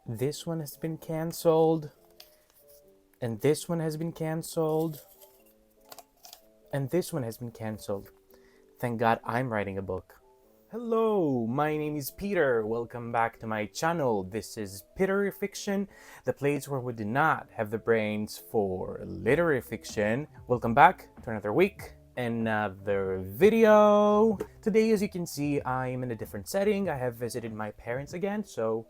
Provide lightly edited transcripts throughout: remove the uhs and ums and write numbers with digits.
This one has been cancelled. And this one has been cancelled. And this one has been cancelled. Thank God I'm writing a book. Hello, my name is Peter. Welcome back to my channel. This is Literary Fiction, the place where we do not have the brains for literary fiction. Welcome back to another week, another video. Today, as you can see, I'm in a different setting. I have visited my parents again, so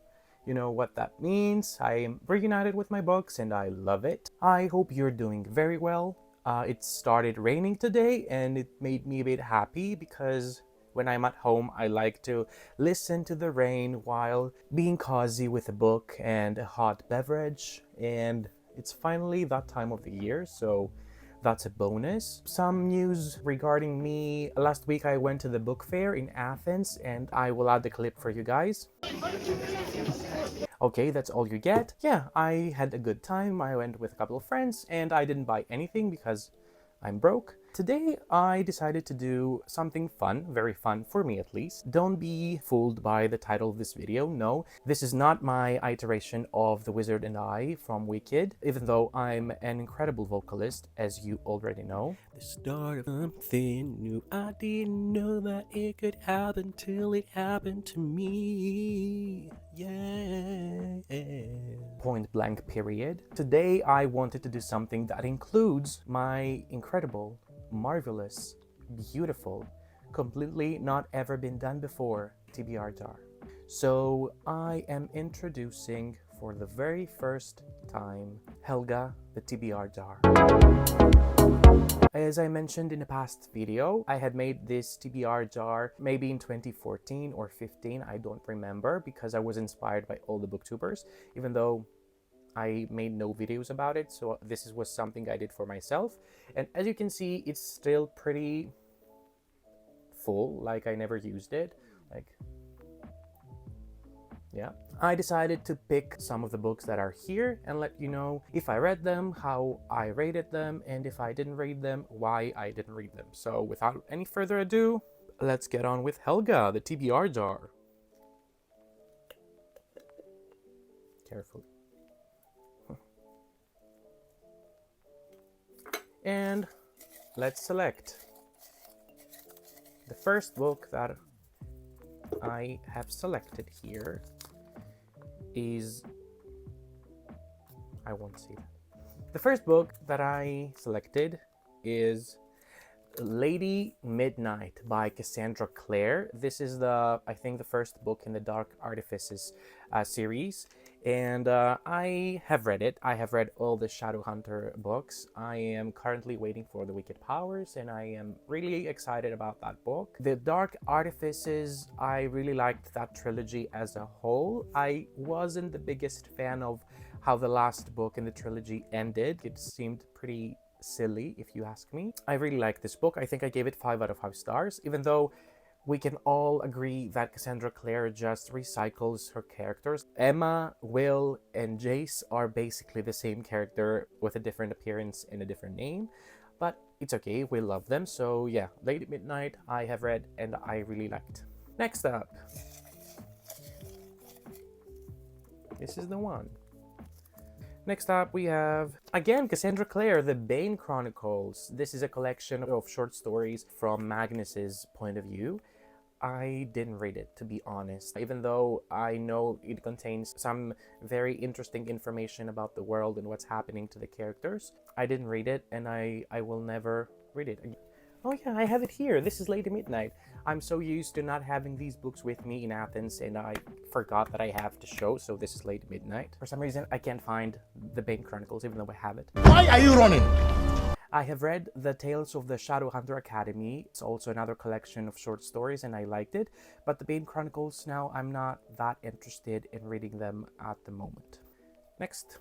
you know what that means. I am reunited with my books and I love it. I hope you're doing very well. It started raining today and it made me a bit happy because when I'm at home, I like to listen to the rain while being cozy with a book and a hot beverage. And it's finally that time of the year, so that's a bonus. Some news regarding me. Last week I went to the book fair in Athens and I will add the clip for you guys. Okay, that's all you get. Yeah, I had a good time. I went with a couple of friends and I didn't buy anything because I'm broke. Today, I decided to do something fun, very fun for me at least. Don't be fooled by the title of this video. No, this is not my iteration of The Wizard and I from Wicked, even though I'm an incredible vocalist, as you already know. The start of something new. I didn't know that it could happen till it happened to me. Yeah. Point blank period. Today I wanted to do something that includes my incredible, marvelous, beautiful, completely not ever been done before TBR jar. So I am introducing for the very first time Helga the TBR jar. As I mentioned in the past video, I had made this TBR jar maybe in 2014 or 15, I don't remember, because I was inspired by all the booktubers, even though I made no videos about it, so this was something I did for myself. And as you can see, it's still pretty full, like I never used it. Like, yeah. I decided to pick some of the books that are here and let you know if I read them, how I rated them, and if I didn't read them, why I didn't read them. So without any further ado, let's get on with Helga, the TBR jar. Carefully. And let's select. The first book that I have selected here is, I won't see that. The first book that I selected is Lady Midnight by Cassandra Clare. This is I think the first book in the Dark Artifices series, and I have read it. I have read all the Shadowhunter books. I am currently waiting for the Wicked Powers, and I am really excited about that book. The Dark Artifices, I really liked that trilogy as a whole. I wasn't the biggest fan of how the last book in the trilogy ended. It seemed pretty silly, if you ask me. I really like this book. I think I gave it 5 out of 5 stars, even though we can all agree that Cassandra Clare just recycles her characters. Emma, Will, and Jace are basically the same character with a different appearance and a different name, but it's okay, we love them. So yeah, Lady Midnight I have read and I really liked. Next up, this is the one. Next up, we have, again, Cassandra Clare, The Bane Chronicles. This is a collection of short stories from Magnus's point of view. I didn't read it, to be honest, even though I know it contains some very interesting information about the world and what's happening to the characters. I didn't read it, and I will never read it. Oh yeah, I have it here. This is Lady Midnight. I'm so used to not having these books with me in Athens, and I forgot that I have to show, so this is Lady Midnight. For some reason, I can't find the Bane Chronicles, even though I have it. Why are you running? I have read The Tales of the Shadowhunter Academy. It's also another collection of short stories, and I liked it. But the Bane Chronicles, now I'm not that interested in reading them at the moment. Next.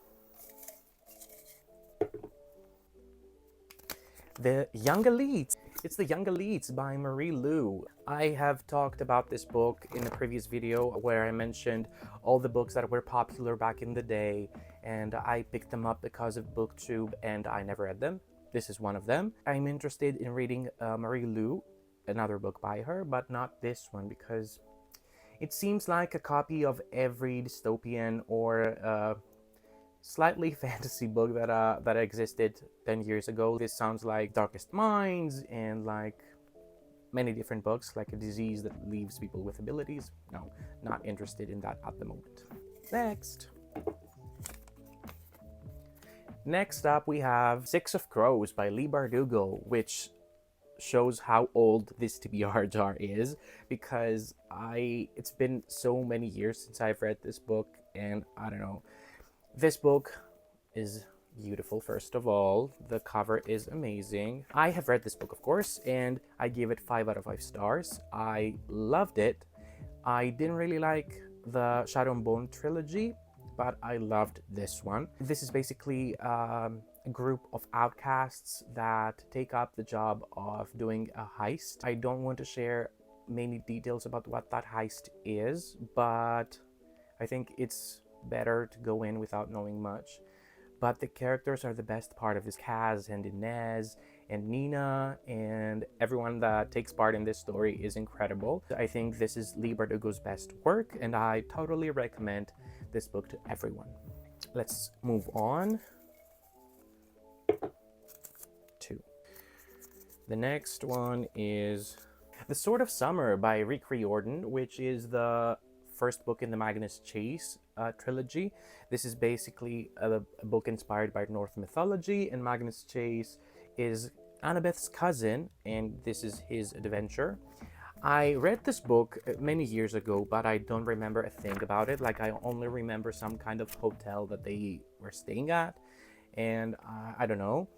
The Young Elites. It's The Young Elites by Marie Lu. I have talked about this book in a previous video where I mentioned all the books that were popular back in the day, and I picked them up because of BookTube and I never read them. This is one of them. I'm interested in reading Marie Lu, another book by her, but not this one because It seems like a copy of every dystopian or slightly fantasy book that existed 10 years ago. This sounds like Darkest Minds and like many different books, like a disease that leaves people with abilities. No, not interested in that at the moment. Next up, we have Six of Crows by Leigh Bardugo, which shows how old this TBR jar is, because it's been so many years since I've read this book, and I don't know. This book is beautiful. First of all, the cover is amazing. I have read this book, of course, and I gave it 5 out of 5 stars. I loved it. I didn't really like the Shadow and Bone trilogy, but I loved this one. This is basically a group of outcasts that take up the job of doing a heist. I don't want to share many details about what that heist is, but I think it's better to go in without knowing much. But the characters are the best part of this. Kaz and Inez and Nina and everyone that takes part in this story is incredible. I think this is Leigh Bardugo's best work, and I totally recommend this book to everyone. Let's move on to the next one. Is The Sword of Summer by Rick Riordan, which is the first book in the Magnus Chase trilogy. This is basically a book inspired by Norse mythology, and Magnus Chase is Annabeth's cousin, and this is his adventure. I read this book many years ago, but I don't remember a thing about it. Like, I only remember some kind of hotel that they were staying at, and I don't know.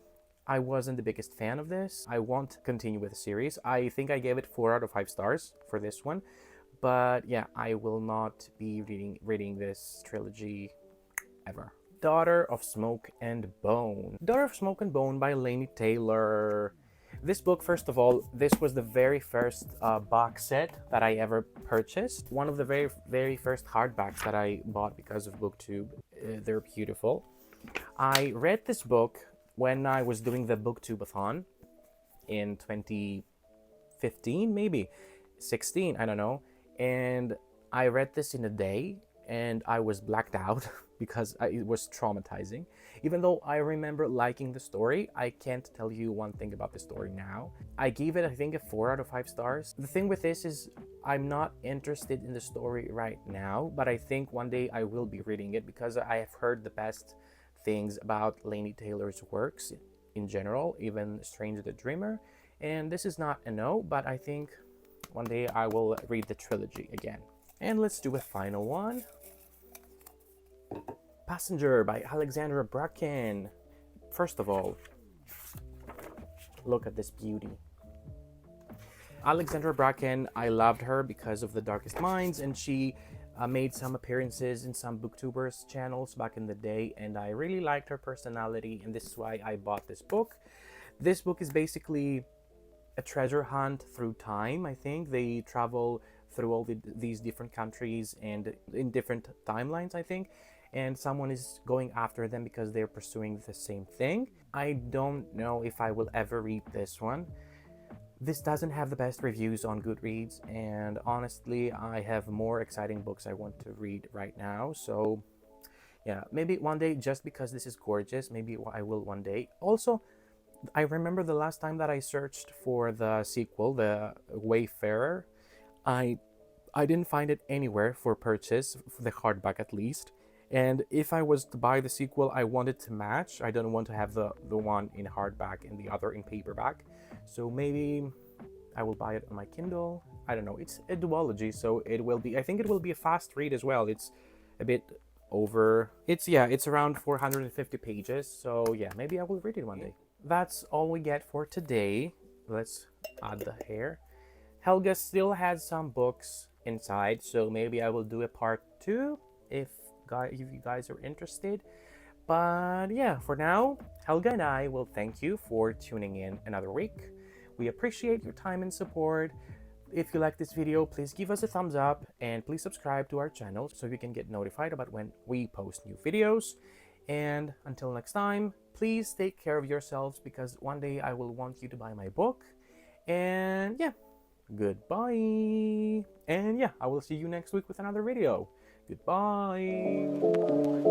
I wasn't the biggest fan of this. I want to continue with the series. I think I gave it 4 out of 5 stars for this one. But yeah, I will not be reading this trilogy ever. Daughter of Smoke and Bone. Daughter of Smoke and Bone by Laini Taylor. This book, first of all, this was the very first box set that I ever purchased. One of the very first hardbacks that I bought because of BookTube. They're beautiful. I read this book when I was doing the BookTube-a-thon in 2015, maybe 16, I don't know. And I read this in a day, and I was blacked out because it was traumatizing. Even though I remember liking the story, I can't tell you one thing about the story now. I gave it, I think, a 4 out of 5 stars. The thing with this is I'm not interested in the story right now, but I think one day I will be reading it because I have heard the best things about Laini Taylor's works in general, even Strange the Dreamer. And this is not a no, but I think one day I will read the trilogy again. And let's do a final one. Passenger by Alexandra Bracken. First of all, look at this beauty. Alexandra Bracken, I loved her because of The Darkest Minds, and she made some appearances in some booktubers channels back in the day, and I really liked her personality, and this is why I bought this book. This book is basically a treasure hunt through time. I think they travel through all these different countries and in different timelines, I think, and someone is going after them because they're pursuing the same thing. I don't know if I will ever read this one. This doesn't have the best reviews on Goodreads, and honestly, I have more exciting books I want to read right now. So yeah, maybe one day, just because this is gorgeous, maybe I will one day. Also, I remember the last time that I searched for the sequel, The Wayfarer, I didn't find it anywhere for purchase, for the hardback at least. And if I was to buy the sequel, I wanted to match. I don't want to have the one in hardback and the other in paperback. So maybe I will buy it on my Kindle. I don't know. It's a duology, so it will be, I think it will be a fast read as well. It's a bit over, it's around 450 pages. So yeah, maybe I will read it one day. That's all we get for today. Let's add the hair. Helga still has some books inside, so maybe I will do a part 2 if you guys are interested. But yeah, for now, Helga and I will thank you for tuning in another week. We appreciate your time and support. If you like this video, please give us a thumbs up and please subscribe to our channel so you can get notified about when we post new videos. And until next time, please take care of yourselves, because one day I will want you to buy my book. And yeah, goodbye. And yeah, I will see you next week with another video. Goodbye.